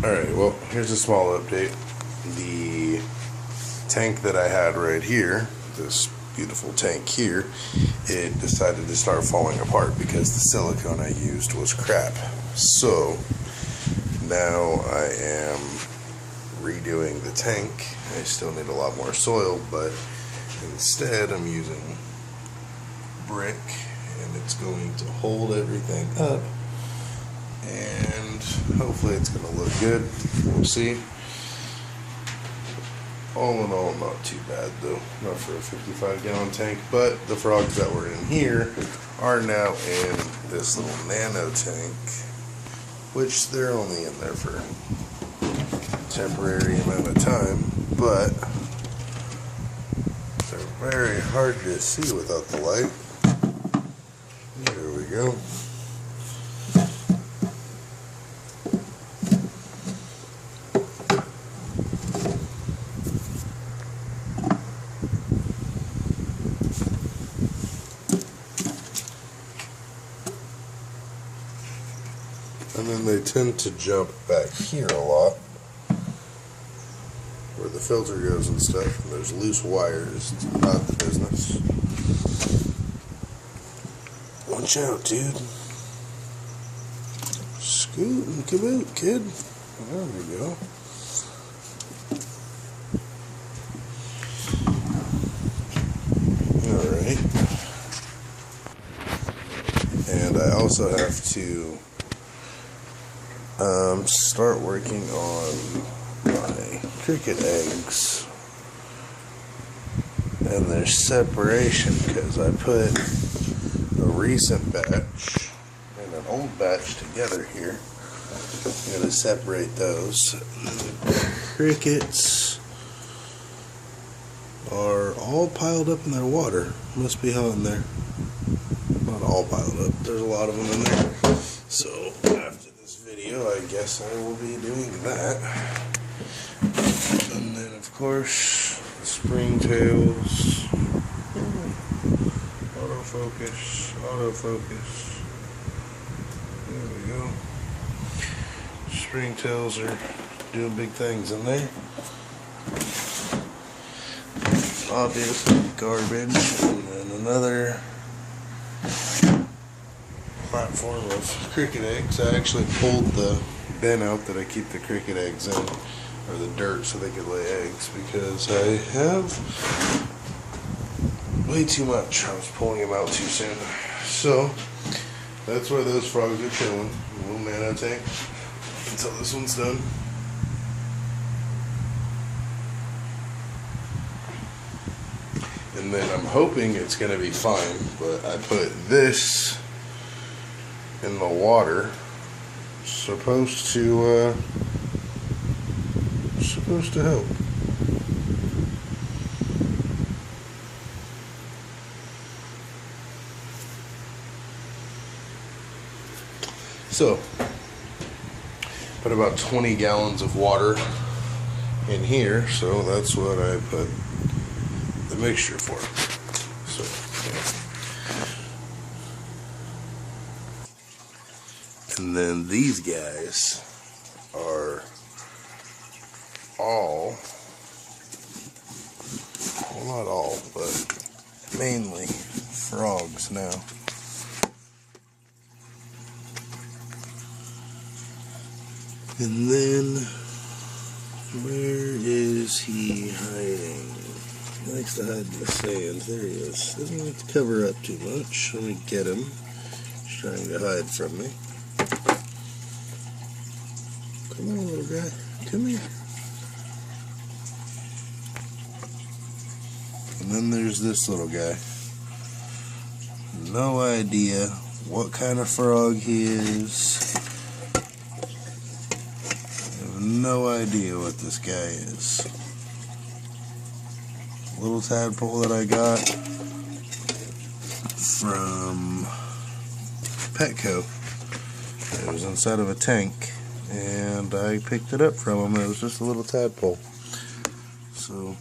Alright, well, here's a small update. The tank that I had right here, this beautiful tank here, it decided to start falling apart because the silicone I used was crap. So, now I am redoing the tank. I still need a lot more soil, but instead I'm using brick, and it's going to hold everything up. And hopefully it's going to look good. We'll see. All in all, not too bad though. Not for a 55-gallon tank. But the frogs that were in here are now in this little nano tank, which they're only in there for a temporary amount of time. But they're very hard to see without the light. There we go. And then they tend to jump back here a lot, where the filter goes and stuff, and there's loose wires. It's not the business. Watch out, dude. Scoot and caboot, kid. There we go. Alright. And I also have to start working on my cricket eggs and their separation, because I put a recent batch and an old batch together here. I'm going to separate those. The crickets are all piled up in their water. Must be hot in there. Not all piled up. There's a lot of them in there. So after this video, I guess I will be doing that. And then of course the springtails. Autofocus, autofocus. There we go. Springtails are doing big things in there. Obviously garbage, and then another platform of cricket eggs. I actually pulled the bin out that I keep the cricket eggs in, or the dirt, so they could lay eggs, because I have way too much. I was pulling them out too soon. So that's where those frogs are chilling, a little nano tank, until this one's done. And then I'm hoping it's going to be fine, but I put this in the water. Supposed to help. So, put about 20 gallons of water in here, so that's what I put the mixture for. So, yeah. And then these guys are all, well, not all, but mainly frogs now. And then, where is he hiding? He likes to hide in the sand. There he is. Doesn't like to cover up too much. Let me get him. He's trying to hide from me. Come on, little guy. Come here. And then there's this little guy. No idea what kind of frog he is. No idea what this guy is. Little tadpole that I got from Petco. It was inside of a tank, and I picked it up from him. It was just a little tadpole. So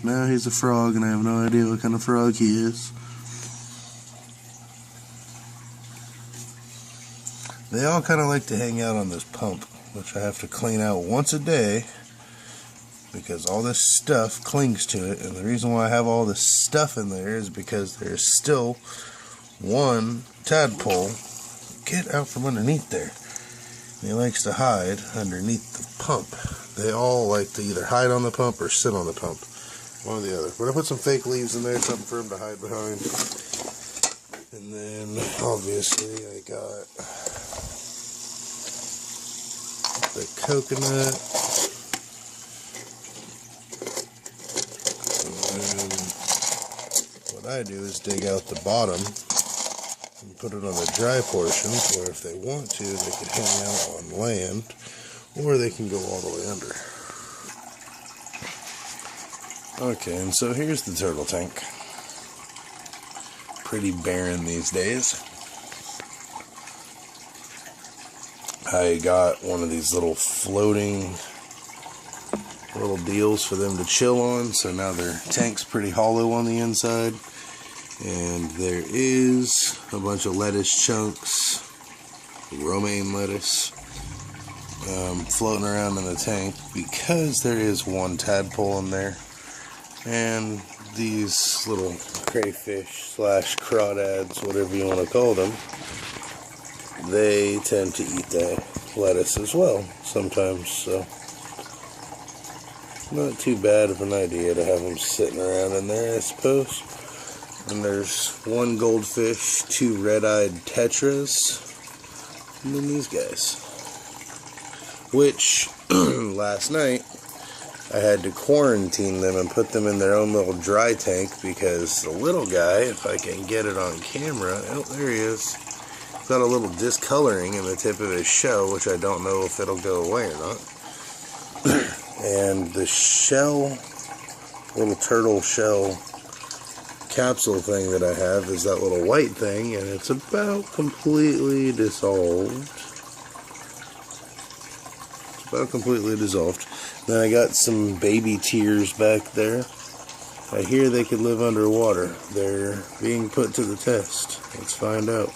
now he's a frog, and I have no idea what kind of frog he is. They all kind of like to hang out on this pump. which I have to clean out once a day because all this stuff clings to it. And the reason why I have all this stuff in there is because there's still one tadpole. Get out from underneath there. And he likes to hide underneath the pump. They all like to either hide on the pump or sit on the pump. One or the other. But I put some fake leaves in there, something for him to hide behind. And then, obviously, I got the coconut. And then what I do is dig out the bottom and put it on the dry portions, where if they want to, they can hang out on land, or they can go all the way under. Okay, and so here's the turtle tank. Pretty barren these days. I got one of these little floating little deals for them to chill on, so now their tank's pretty hollow on the inside. And there is a bunch of lettuce chunks, romaine lettuce, floating around in the tank because there is one tadpole in there. And these little crayfish / crawdads, whatever you want to call them, they tend to eat the lettuce as well sometimes, so not too bad of an idea to have them sitting around in there, I suppose. And there's one goldfish, 2 red-eyed tetras, and then these guys, which last night I had to quarantine them and put them in their own little dry tank because the little guy, if I can get it on camera, oh, there he is, got a little discoloring in the tip of his shell, which I don't know if it'll go away or not. And the shell, little turtle shell capsule thing that I have is that little white thing, and it's about completely dissolved. Then I got some baby tears back there. I hear they could live underwater. They're being put to the test. Let's find out.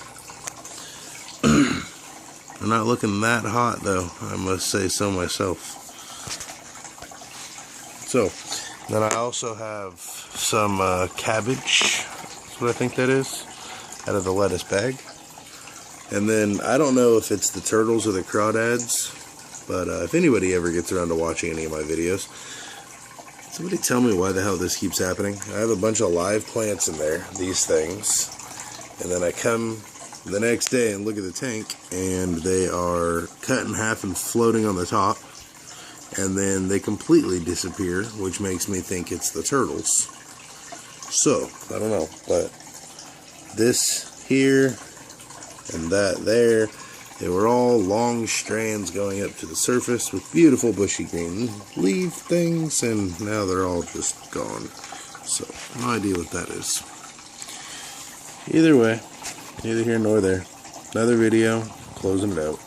They're not looking that hot though, I must say so myself. So, then I also have some cabbage, that's what I think that is, out of the lettuce bag. And then, I don't know if it's the turtles or the crawdads, but if anybody ever gets around to watching any of my videos, somebody tell me why the hell this keeps happening. I have a bunch of live plants in there, these things, and then I come the next day and look at the tank, and they are cut in half and floating on the top, and then they completely disappear, which makes me think it's the turtles. So, I don't know, but this here and that there, they were all long strands going up to the surface with beautiful bushy green leaf things, and now they're all just gone. So, no idea what that is. Either way, neither here nor there. Another video, closing it out.